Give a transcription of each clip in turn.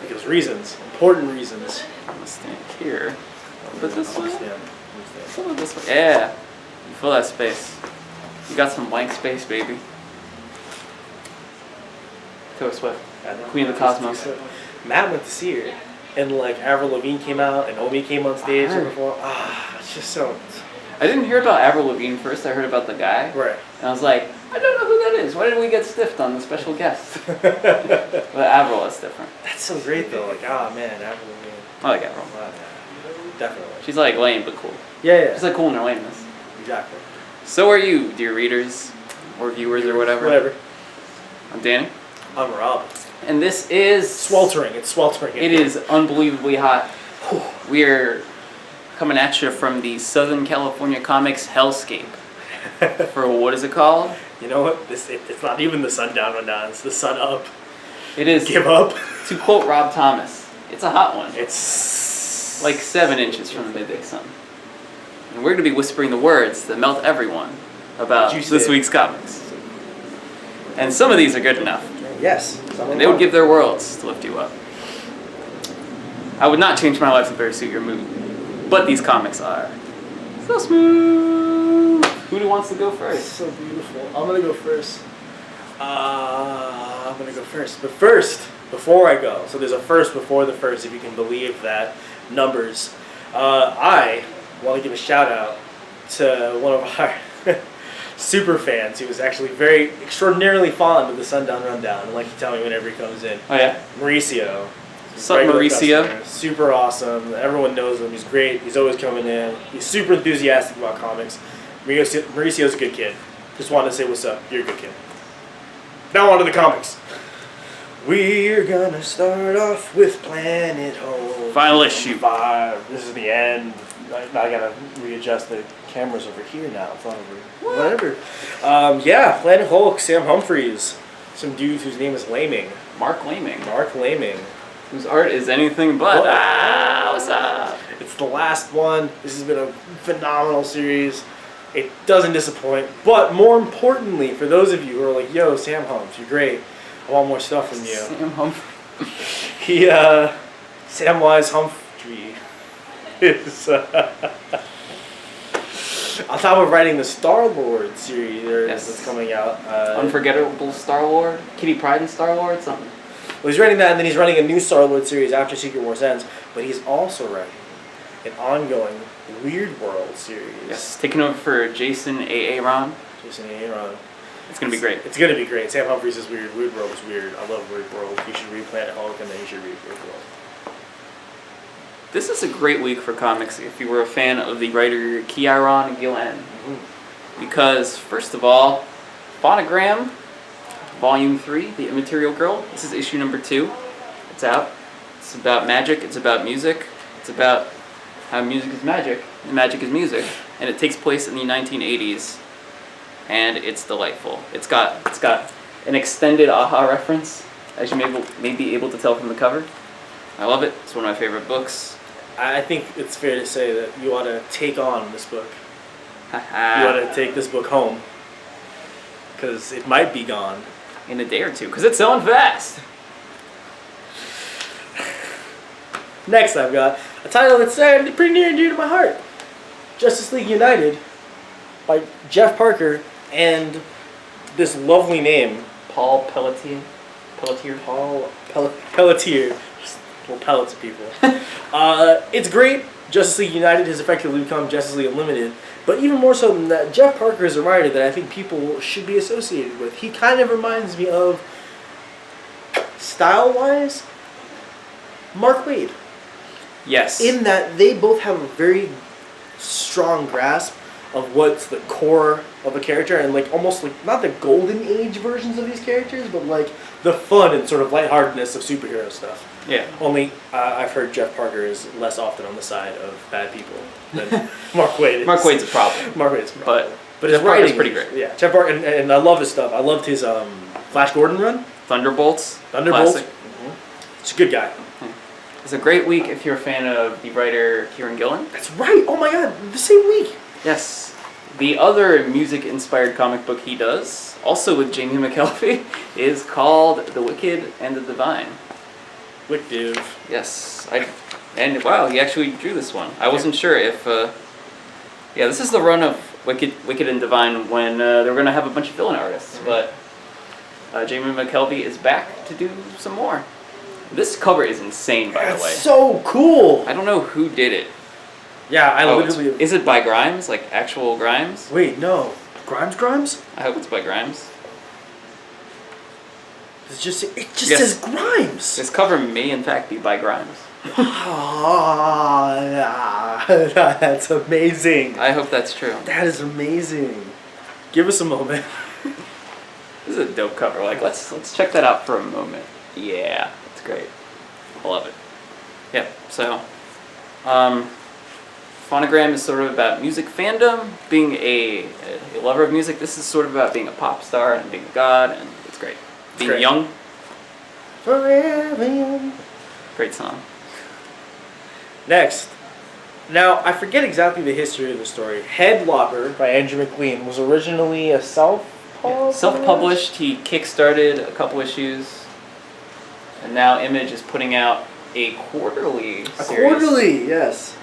Because reasons. Important reasons. I'm gonna stand here. But this way? Stand. Some of this way. Yeah. You fill that space. You got some blank space, baby. Taylor Swift. Queen of the Cosmos. Matt went to see her. And like Avril Lavigne came out and Omi came on stage heard. before. It's just so. I didn't hear about Avril Lavigne first. I heard about the guy. Right. And I was like, I don't know who that is. Why did we get stiffed on the special guest? But Avril is different. That's so great though. Like, man, Avril Lavigne. I like Avril. Definitely. She's like lame but cool. Yeah. She's like cool in her lameness. Exactly. So are you, dear readers, or viewers, or whatever. Whatever. I'm Danny. I'm Rob. And this is... Sweltering. It's sweltering. It is unbelievably hot. We're coming at you from the Southern California comics hellscape. For what is it called? You know what? It's not even the sundown rundown. It's the sun up. It is... Give up. To quote Rob Thomas, it's a hot one. It's... Like 7 inches from the midday sun. And we're going to be whispering the words that melt everyone about this week's comics. And some of these are good enough. Yes. And they would give their worlds to lift you up. I would not change my life to better suit your mood. But these comics are so smooth. Who wants to go first? So beautiful. I'm going to go first. But first, before I go, so there's a first before the first, if you can believe that, numbers. I want to give a shout out to one of our super fans who was actually very extraordinarily fond of the Sundown Rundown, and like you tell me whenever he comes in. Oh yeah? Mauricio. What's up, Mauricio? Customer. Super awesome. Everyone knows him. He's great. He's always coming in. He's super enthusiastic about comics. Mauricio's a good kid. Just wanted to say what's up. You're a good kid. Now on to the comics. We're gonna start off with Planet Home. Final issue. 5. This is the end. I gotta readjust the cameras over here now. It's not over. Whatever. Planet Hulk, Sam Humphries. Some dude whose name is Laming. Mark Laming. Whose art is anything but, what's up? It's the last one. This has been a phenomenal series. It doesn't disappoint. But more importantly, for those of you who are like, yo, Sam Humphries, you're great. I want more stuff from you. Sam Humphries. Samwise Humphrey is on top of writing the Star-Lord series that's coming out. Unforgettable Star-Lord? Kitty Pryde and Star-Lord? Something. Well, he's writing that, and then he's running a new Star-Lord series after Secret Wars ends, but he's also writing an ongoing Weird World series. Yes, taking over for Jason Aaron. Jason Aaron. It's going to be great. It's going to be great. Sam Humphries is weird. Weird World is weird. I love Weird World. You should read Planet Hulk, and then you should read Weird World. This is a great week for comics if you were a fan of the writer Kieron Gillen. Because, first of all, Phonogram, Volume 3, The Immaterial Girl. This is issue number 2. It's out. It's about magic. It's about music. It's about how music is magic and magic is music. And it takes place in the 1980s. And it's delightful. It's got an extended aha reference, as you may be able to tell from the cover. I love it. It's one of my favorite books. I think it's fair to say that you ought to take on this book. You ought to take this book home. Because it might be gone. In a day or two, because it's selling fast. Next I've got a title that's pretty near and dear to my heart. Justice League United by Jeff Parker and this lovely name. Paul Pelletier. Pelletier. Just little pellets of people. It's great. Justice League United has effectively become Justice League Unlimited. But even more so than that, Jeff Parker is a writer that I think people should be associated with. He kind of reminds me of, style-wise, Mark Waid. Yes. In that they both have a very strong grasp of what's the core of a character, and like almost like not the golden age versions of these characters, but like the fun and sort of lightheartedness of superhero stuff. Yeah. Only I've heard Jeff Parker is less often on the side of bad people than Mark Waid is. Mark Waid's a problem. Mark Waid's a problem. But his Jeff Parker's writing pretty great. Yeah, Jeff Parker, and I love his stuff. I loved his Flash Gordon run. Thunderbolts. Classic. Mm-hmm. He's a good guy. It's a great week if you're a fan of the writer Kieron Gillen. That's right. Oh my God, the same week. Yes. The other music-inspired comic book he does, also with Jamie McKelvey, is called The Wicked and the Divine. Wick Div. Yes, and wow, he actually drew this one. I wasn't sure if. Yeah, this is the run of Wicked and Divine when they were gonna have a bunch of villain artists, but Jamie McKelvey is back to do some more. This cover is insane, by the way. It's so cool. I don't know who did it. Yeah, I literally. Is it by Grimes, like actual Grimes? Wait, no, Grimes. I hope it's by Grimes. It just says Grimes. This cover may in fact be by Grimes. That's amazing. I hope that's true. That is amazing. Give us a moment. This is a dope cover. Like let's check that out for a moment. Yeah, it's great. I love it. Yep. So, Phonogram is sort of about music fandom, being a lover of music. This is sort of about being a pop star and being a god, and it's great. Being great. young. Forever young. Great song. Next. Now, I forget exactly the history of the story. Headlopper by Andrew McLean was originally a self-published. He kickstarted a couple issues, and now Image is putting out a quarterly series. A quarterly, yes.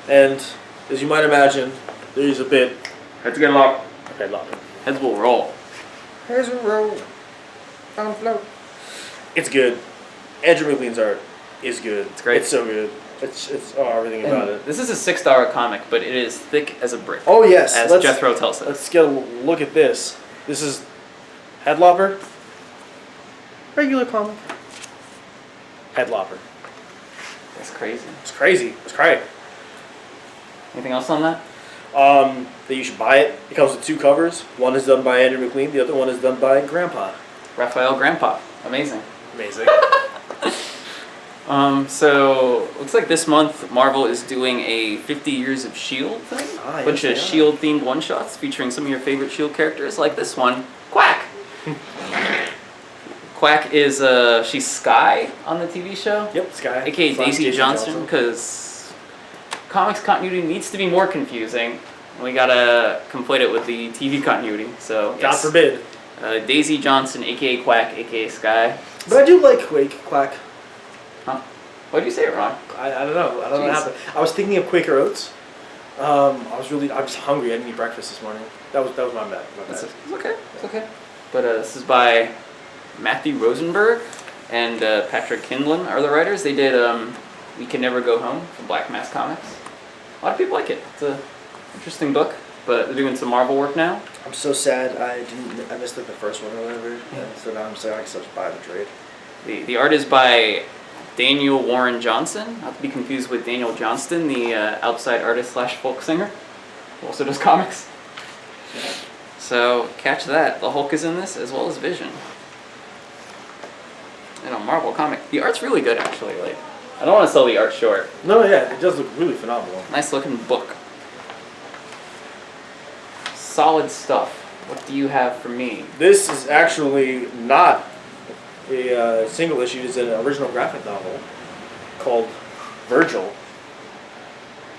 And, as you might imagine, there's a bit... Heads get locked. Headlopper. Heads will roll. Here's a roll. On float. It's good. Andrew McLean's art is good. It's great. It's so good. It's everything about it. This is a $6 comic, but it is thick as a brick. Oh yes, as Jethro tells us. Let's get a look at this. This is Headlopper. Regular comic. Headlopper. That's crazy. It's crazy. It's crazy. Anything else on that? That you should buy it. It comes with 2 covers. One is done by Andrew McLean. The other one is done by Grandpa. Raphael Grandpa. Amazing. Amazing. So looks like this month Marvel is doing a 50 Years of S.H.I.E.L.D. thing. Ah, Bunch of S.H.I.E.L.D. themed one-shots featuring some of your favorite S.H.I.E.L.D. characters, like this one, Quack. Quack is she's Skye on the TV show. Yep, Skye. AKA Daisy Johnson, because comics continuity needs to be more confusing. We gotta conflate it with the TV continuity. So God forbid. Daisy Johnson, AKA Quack, AKA Skye. But I do like Quack. Huh? Why did you say it wrong? I don't know. I don't know what happened. I was thinking of Quaker Oats. I was hungry. I didn't eat breakfast this morning. That was my bad. It's okay. It's okay. But this is by Matthew Rosenberg and Patrick Kindlon are the writers. They did We Can Never Go Home from Black Mass Comics. A lot of people like it. It's an interesting book, but they're doing some Marvel work now. I'm so sad I missed like the first one or whatever. Yeah. So now I'm saying I can still just buy the trade. The art is by Daniel Warren Johnson, not to be confused with Daniel Johnston, the outside artist / folk singer, who also does comics. So catch that. The Hulk is in this, as well as Vision. And a Marvel comic. The art's really good, actually. Like, I don't want to sell the art short. No, yeah, it does look really phenomenal. Nice looking book. Solid stuff. What do you have for me? This is actually not a single issue. It's an original graphic novel called Virgil.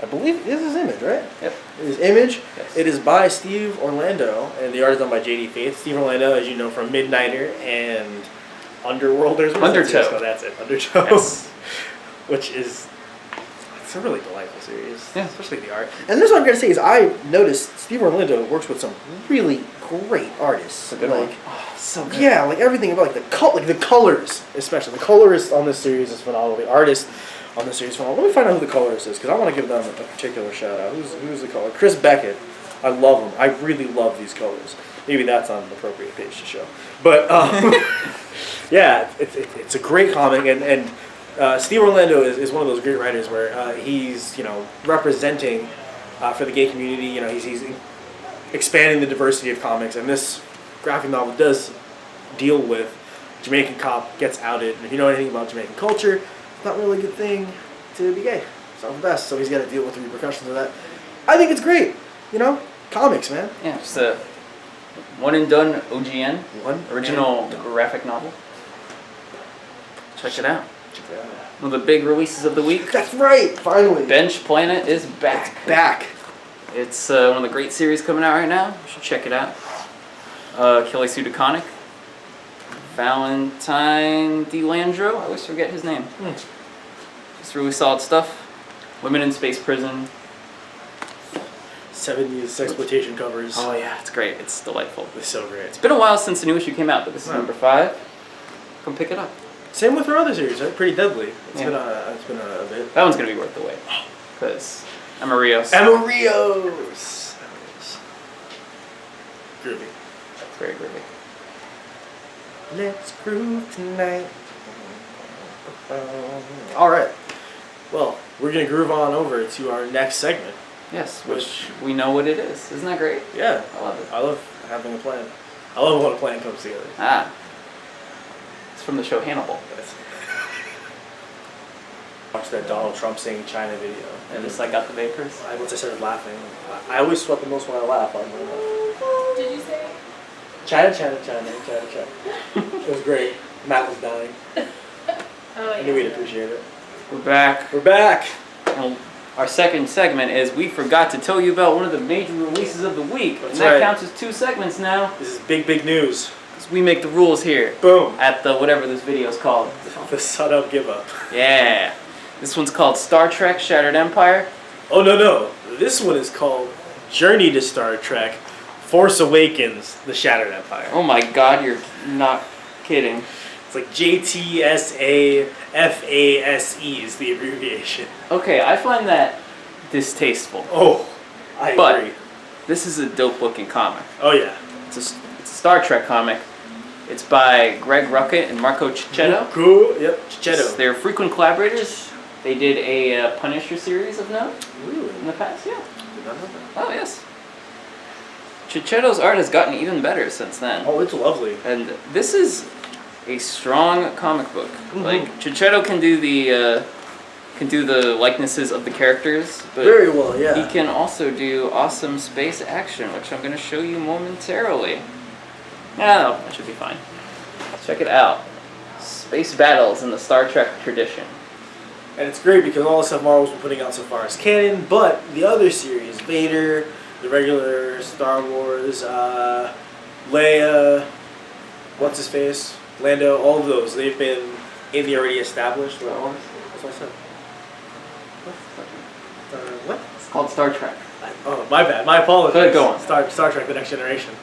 I believe this is Image, right? Yep. It is Image. Yes. It is by Steve Orlando, and the art is done by J.D. Faith. Steve Orlando, as you know from Midnighter and Underworlders. Undertow. That's it, Undertow. Yes. Which is... It's a really delightful series, Yeah. especially the art. And this one I'm going to say is I noticed Steve Orlando works with some really great artists. It's a good like, one. Oh, so good. Yeah, like everything about like the colors, especially the colorist on this series is phenomenal. The artist on this series is phenomenal. Let me find out who the colorist is because I want to give them a particular shout out. Who's the color? Chris Beckett. I love him. I really love these colors. Maybe that's not an appropriate page to show, but yeah, it's a great comic and. Steve Orlando is one of those great writers where he's representing for the gay community. He's expanding the diversity of comics, and this graphic novel does deal with Jamaican cop gets outed. And if you know anything about Jamaican culture, it's not really a good thing to be gay. It's not the best, so he's got to deal with the repercussions of that. I think it's great. Comics, man. Yeah, just a one and done OGN. Original and graphic novel. Check it out. Yeah. One of the big releases of the week. That's right, finally. Bench Planet is back. It's back. It's one of the great series coming out right now. You should check it out. Kelly Sue DeConnick. Valentine DeLandro. I always forget his name. It's really solid stuff. Women in Space Prison. 70s exploitation covers. Oh yeah, it's great. It's delightful. It's so great. It's been a while since the new issue came out, but this is number 5. Come pick it up. Same with her other series, right? Pretty Deadly. It's Yeah. been a bit. That one's gonna be worth the wait. Because Emma Rios. Groovy. That's very groovy. Let's groove tonight. All right. Well, we're gonna groove on over to our next segment. Yes, which we know what it is. Isn't that great? Yeah, I love it. I love having a plan. I love when a plan comes together. Ah. It's from the show Hannibal. Yes. Watched that Donald Trump saying China video, And just like got the vapors. once I started laughing, I always sweat the most when I laugh. I don't know. Did you say? China. It was great. Matt was dying. Oh, I knew he'd appreciate it. We're back. We're back. And our second segment is we forgot to tell you about one of the major releases of the week. That's and that right. counts as 2 segments now. This is big news. Because we make the rules here. Boom. At the whatever this video is called. The Sun Up Give Up. Yeah. This one's called Star Trek Shattered Empire. Oh, no. This one is called Journey to Star Trek Force Awakens, The Shattered Empire. Oh my god, you're not kidding. It's like JTSAFASE is the abbreviation. Okay, I find that distasteful. Oh, I But agree. this is a dope looking comic. Oh, yeah. It's a Star Trek comic. It's by Greg Rucka and Marco Cicchetto. Cool. Yep, Cicchetto. They're frequent collaborators. They did a Punisher series of note Really? in the past, yeah. Did not know that. Oh, yes. Cicchetto's art has gotten even better since then. Oh, it's lovely. And this is a strong comic book. Mm-hmm. Like, Cicchetto can do the likenesses of the characters, but Very well, yeah. he can also do awesome space action, which I'm going to show you momentarily. No, that should be fine. Check it out. Space battles in the Star Trek tradition. And it's great because all the stuff Marvel's been putting out so far is canon, but the other series, Vader, the regular Star Wars, Leia, what's his face, Lando, all of those, they've been in the already established. That's what I said. What? It's called Star Trek. Oh, my bad. My apologies. Go ahead, go on. Star Trek: The Next Generation.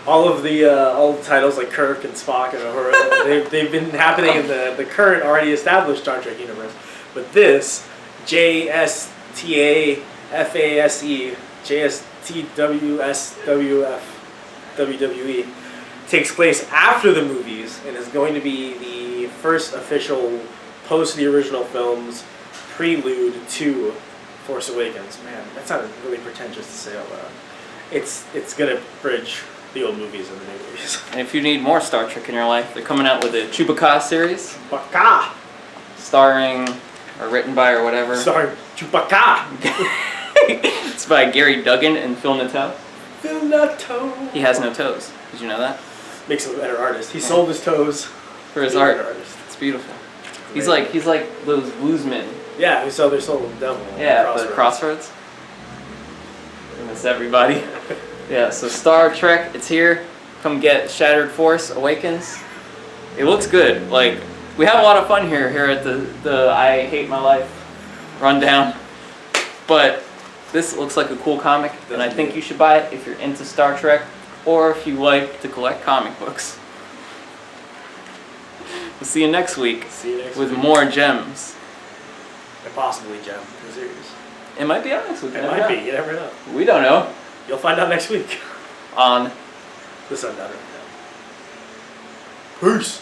All of the titles like Kirk and Spock and Uhura, they've been happening in the current already established Star Trek universe. But this JSTAFASE, JSTWSWF, WWE takes place after the movies and is going to be the first official post the original films prelude to Force Awakens. Man, that sounded really pretentious to say out loud. It's gonna bridge the old movies and the new movies. And if you need more Star Trek in your life, they're coming out with a Chewbacca series, Chewbacca! starring or written by or whatever. Starring Chewbacca! It's by Gary Duggan and Phil Natteau. Phil Natteau! He has no toes. Did you know that? Makes him a better artist. He sold his toes For his to be a art. better artist. It's beautiful. He's amazing. like those bluesmen. Yeah, who sell their soul to the devil. Yeah, the Crossroads. And that's everybody. Yeah, so Star Trek, it's here. Come get Shattered Force Awakens. It looks good. Like, we have a lot of fun here at the I Hate My Life rundown. But this looks like a cool comic, and I think you should buy it if you're into Star Trek or if you like to collect comic books. We'll see you next week See you next with week. more gems. And possibly Gem, the series. It might be out next week. It you never might know. be, you never know. We don't know. You'll find out next week. On The Sundown. Peace!